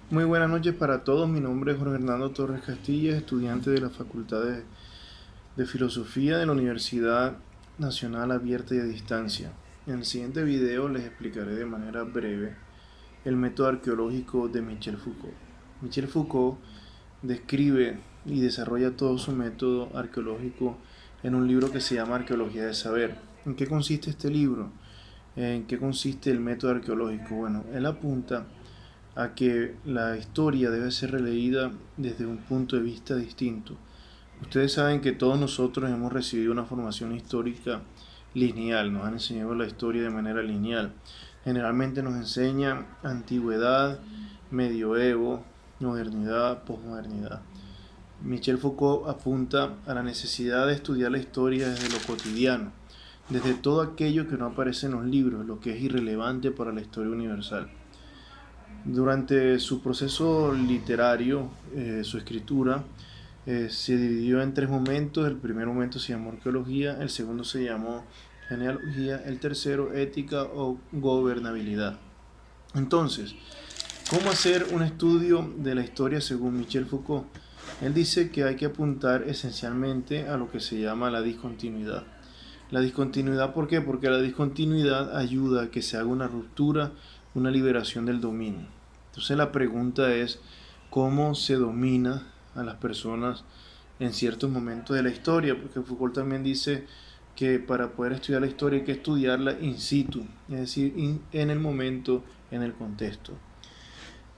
Muy buenas noches para todos. Mi nombre es Jorge Hernando Torres Castilla, estudiante de la Facultad de Filosofía de la Universidad Nacional Abierta y a Distancia. En el siguiente video les explicaré de manera breve el método arqueológico de Michel Foucault. Michel Foucault describe y desarrolla todo su método arqueológico en un libro que se llama Arqueología del Saber. ¿En qué consiste este libro? ¿En qué consiste el método arqueológico? Bueno, él apunta a que la historia debe ser releída desde un punto de vista distinto. Ustedes saben que todos nosotros hemos recibido una formación histórica lineal, nos han enseñado la historia de manera lineal. Generalmente nos enseñan antigüedad, medioevo, modernidad, posmodernidad. Michel Foucault apunta a la necesidad de estudiar la historia desde lo cotidiano, desde todo aquello que no aparece en los libros, lo que es irrelevante para la historia universal. Durante su proceso literario, su escritura, se dividió en tres momentos. El primer momento se llamó arqueología, el segundo se llamó genealogía, el tercero ética o gobernabilidad. Entonces, ¿cómo hacer un estudio de la historia según Michel Foucault? Él dice que hay que apuntar esencialmente a lo que se llama la discontinuidad. La discontinuidad, ¿por qué? Porque la discontinuidad ayuda a que se haga una ruptura, una liberación del dominio. Entonces la pregunta es, ¿cómo se domina a las personas en ciertos momentos de la historia? Porque Foucault también dice que para poder estudiar la historia hay que estudiarla in situ, es decir, en el momento, en el contexto.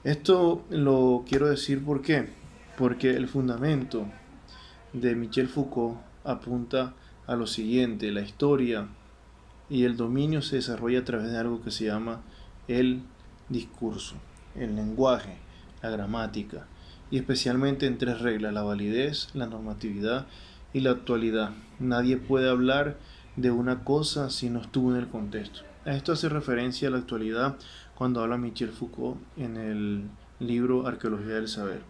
Esto lo quiero decir ¿por qué? Porque el fundamento de Michel Foucault apunta a lo siguiente: la historia y el dominio se desarrolla a través de algo que se llama el discurso, el lenguaje, la gramática, y especialmente en tres reglas: la validez, la normatividad y la actualidad. Nadie puede hablar de una cosa si no estuvo en el contexto. A esto hace referencia a la actualidad cuando habla Michel Foucault en el libro Arqueología del Saber.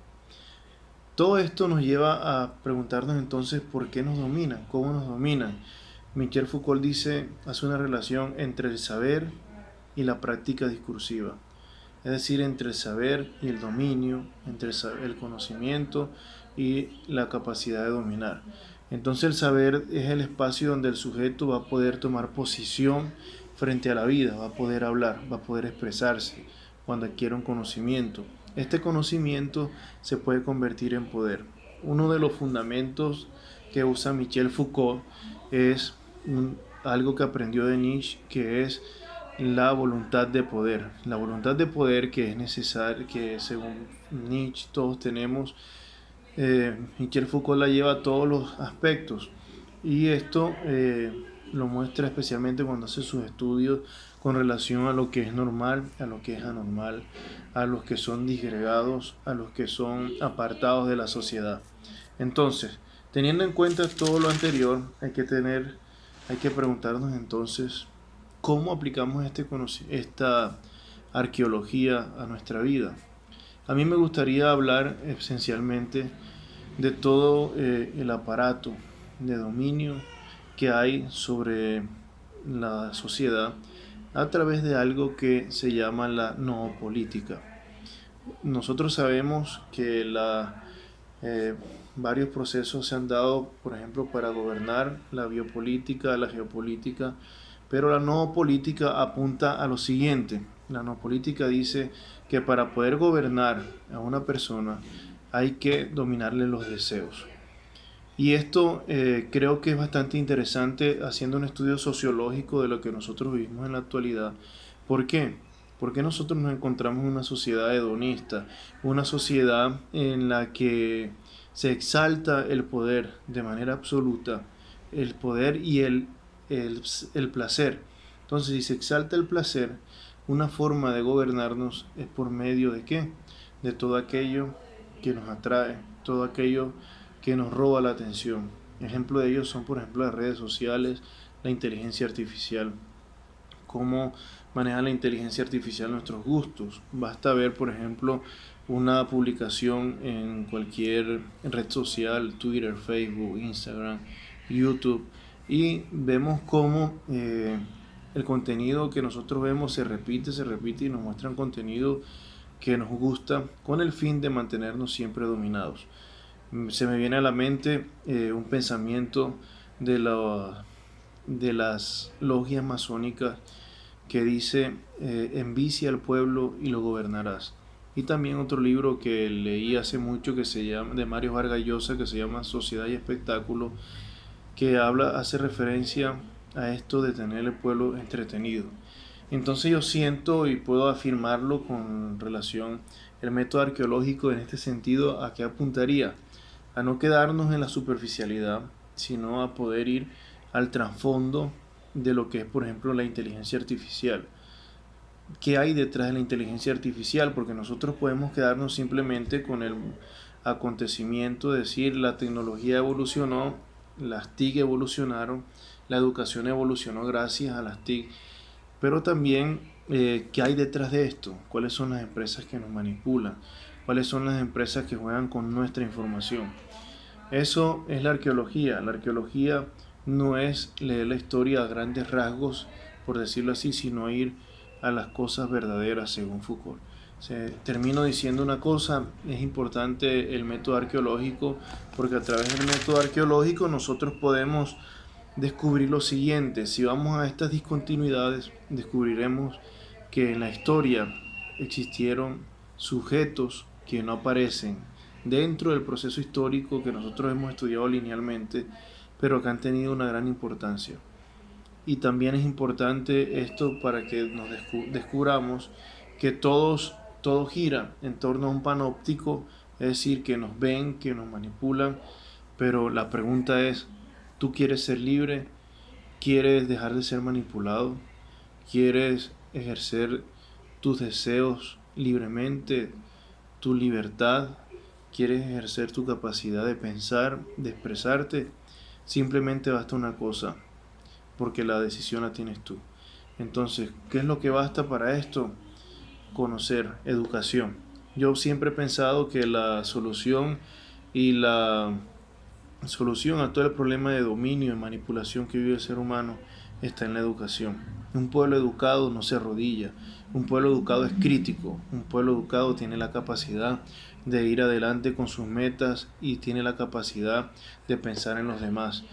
Todo esto nos lleva a preguntarnos entonces por qué nos dominan, cómo nos dominan. Michel Foucault dice, hace una relación entre el saber y la práctica discursiva, es decir, entre el saber y el dominio, entre el conocimiento y la capacidad de dominar. Entonces el saber es el espacio donde el sujeto va a poder tomar posición frente a la vida, va a poder hablar, va a poder expresarse cuando adquiere un conocimiento. Este conocimiento se puede convertir en poder. Uno de los fundamentos que usa Michel Foucault es algo que aprendió de Nietzsche, que es la voluntad de poder. La voluntad de poder que es necesaria, que según Nietzsche todos tenemos. Michel Foucault la lleva a todos los aspectos, y esto lo muestra especialmente cuando hace sus estudios con relación a lo que es normal, a lo que es anormal, a los que son disgregados, a los que son apartados de la sociedad. Entonces, teniendo en cuenta todo lo anterior, hay que preguntarnos entonces cómo aplicamos esta arqueología a nuestra vida. A mí me gustaría hablar esencialmente de todo el aparato de dominio que hay sobre la sociedad a través de algo que se llama la noopolítica. Nosotros sabemos que eh, varios procesos se han dado, por ejemplo, para gobernar: la biopolítica, la geopolítica, pero la noopolítica apunta a lo siguiente. La noopolítica dice que para poder gobernar a una persona hay que dominarle los deseos. Y esto creo que es bastante interesante haciendo un estudio sociológico de lo que nosotros vivimos en la actualidad. ¿Por qué? Porque nosotros nos encontramos en una sociedad hedonista, una sociedad en la que se exalta el poder de manera absoluta, el poder y el placer. Entonces, si se exalta el placer, una forma de gobernarnos es por medio de ¿qué? De todo aquello que nos atrae, todo aquello que nos roba la atención. Ejemplo de ello son, por ejemplo, las redes sociales, la inteligencia artificial. Cómo maneja la inteligencia artificial nuestros gustos. Basta ver, por ejemplo, una publicación en cualquier red social: Twitter, Facebook, Instagram, YouTube, y vemos cómo el contenido que nosotros vemos se repite y nos muestran contenido que nos gusta con el fin de mantenernos siempre dominados. Se me viene a la mente un pensamiento de, de las logias masónicas que dice, envicia al pueblo y lo gobernarás. Y también otro libro que leí hace mucho que se llama, de Mario Vargas Llosa, que se llama Sociedad y Espectáculo, que hace referencia a esto de tener el pueblo entretenido. Entonces yo siento y puedo afirmarlo con relación el método arqueológico en este sentido a qué apuntaría, a no quedarnos en la superficialidad, sino a poder ir al trasfondo de lo que es, por ejemplo, la inteligencia artificial. ¿Qué hay detrás de la inteligencia artificial? Porque nosotros podemos quedarnos simplemente con el acontecimiento, de decir la tecnología evolucionó, las TIC evolucionaron, la educación evolucionó gracias a las TIC, pero también qué hay detrás de esto, cuáles son las empresas que nos manipulan, cuáles son las empresas que juegan con nuestra información. Eso es la arqueología. La arqueología no es leer la historia a grandes rasgos, por decirlo así, sino ir a las cosas verdaderas según Foucault. Termino diciendo una cosa, es importante el método arqueológico porque a través del método arqueológico nosotros podemos descubrir lo siguiente. Si vamos a estas discontinuidades, descubriremos que en la historia existieron sujetos que no aparecen dentro del proceso histórico que nosotros hemos estudiado linealmente, pero que han tenido una gran importancia. Y también es importante esto para que nos descubramos que todo gira en torno a un panóptico, es decir, que nos ven, que nos manipulan, pero la pregunta es, ¿tú quieres ser libre? ¿Quieres dejar de ser manipulado? ¿Quieres ejercer tus deseos libremente, tu libertad? ¿Quieres ejercer tu capacidad de pensar, de expresarte? Simplemente basta una cosa, porque la decisión la tienes tú. Entonces, ¿qué es lo que basta para esto? Conocer, educación. Yo siempre he pensado que la solución y la solución a todo el problema de dominio y manipulación que vive el ser humano está en la educación. Un pueblo educado no se arrodilla, un pueblo educado es crítico, un pueblo educado tiene la capacidad de ir adelante con sus metas y tiene la capacidad de pensar en los demás.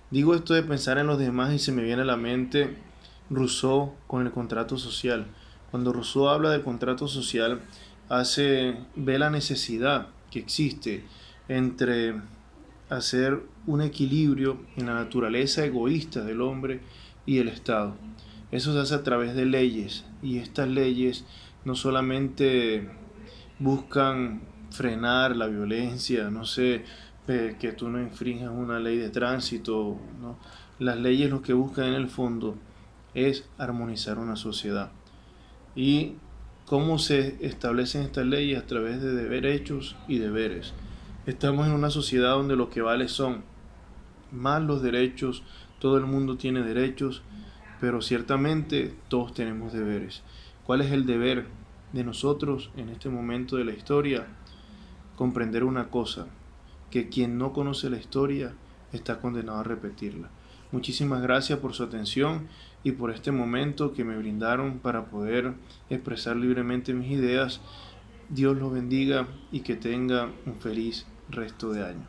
Digo esto de pensar en los demás y se me viene a la mente Rousseau con el contrato social. Cuando Rousseau habla del contrato social, ve la necesidad que existe entre hacer un equilibrio en la naturaleza egoísta del hombre y el Estado. Eso se hace a través de leyes, y estas leyes no solamente buscan frenar la violencia, no sé, que tú no infrinjas una ley de tránsito, ¿no? Las leyes lo que buscan en el fondo es armonizar una sociedad. ¿Y cómo se establecen estas leyes? A través de derechos y deberes. Estamos en una sociedad donde lo que vale son más los derechos, todo el mundo tiene derechos, pero ciertamente todos tenemos deberes. ¿Cuál es el deber de nosotros en este momento de la historia? Comprender una cosa, que quien no conoce la historia está condenado a repetirla. Muchísimas gracias por su atención y por este momento que me brindaron para poder expresar libremente mis ideas. Dios los bendiga y que tenga un feliz resto de año.